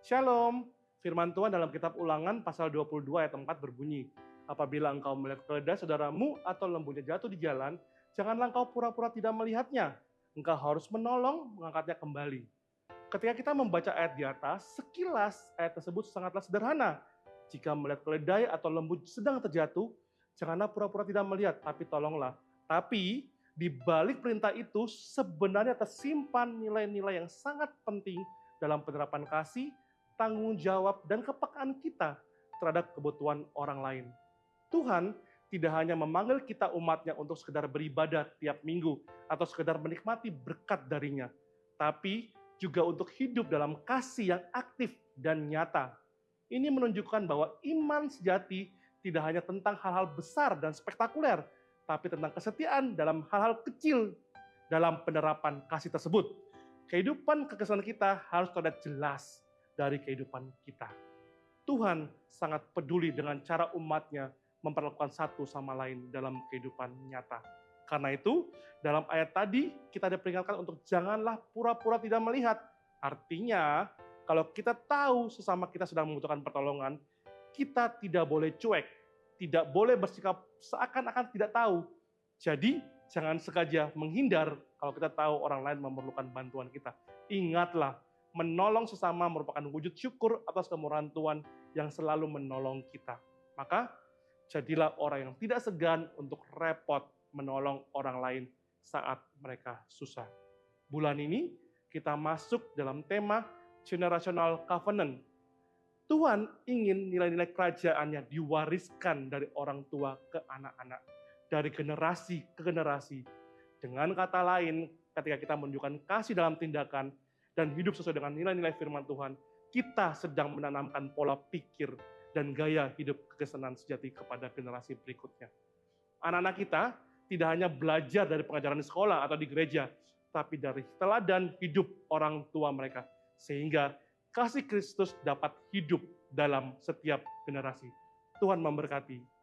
Shalom, firman Tuhan dalam kitab Ulangan pasal 22 ayat 4 berbunyi, apabila engkau melihat keledai saudaramu atau lembunya jatuh di jalan, janganlah engkau pura-pura tidak melihatnya. Engkau harus menolong mengangkatnya kembali. Ketika kita membaca ayat di atas, sekilas ayat tersebut sangatlah sederhana. Jika melihat keledai atau lembu sedang terjatuh, janganlah pura-pura tidak melihat, tapi tolonglah. Tapi di balik perintah itu sebenarnya tersimpan nilai-nilai yang sangat penting dalam penerapan kasih, tanggung jawab, dan kepekaan kita terhadap kebutuhan orang lain. Tuhan tidak hanya memanggil kita umatnya untuk sekedar beribadah tiap minggu atau sekedar menikmati berkat darinya, tapi juga untuk hidup dalam kasih yang aktif dan nyata. Ini menunjukkan bahwa iman sejati tidak hanya tentang hal-hal besar dan spektakuler, tapi tentang kesetiaan dalam hal-hal kecil dalam penerapan kasih tersebut. Kehidupan kekristenan kita harus terlihat jelas dari kehidupan kita. Tuhan sangat peduli dengan cara umatnya memperlakukan satu sama lain dalam kehidupan nyata. Karena itu, dalam ayat tadi kita diperingatkan untuk janganlah pura-pura tidak melihat. Artinya, kalau kita tahu sesama kita sedang membutuhkan pertolongan, kita tidak boleh cuek, tidak boleh bersikap seakan-akan tidak tahu. Jadi, jangan sengaja menghindar kalau kita tahu orang lain memerlukan bantuan kita. Ingatlah, menolong sesama merupakan wujud syukur atas kemurahan Tuhan yang selalu menolong kita. Maka, jadilah orang yang tidak segan untuk repot menolong orang lain saat mereka susah. Bulan ini, kita masuk dalam tema Generational Covenant. Tuhan ingin nilai-nilai kerajaannya diwariskan dari orang tua ke anak-anak, dari generasi ke generasi. Dengan kata lain, ketika kita menunjukkan kasih dalam tindakan, dan hidup sesuai dengan nilai-nilai firman Tuhan, kita sedang menanamkan pola pikir dan gaya hidup kekristenan sejati kepada generasi berikutnya. Anak-anak kita tidak hanya belajar dari pengajaran di sekolah atau di gereja, tapi dari teladan hidup orang tua mereka, sehingga kasih Kristus dapat hidup dalam setiap generasi. Tuhan memberkati.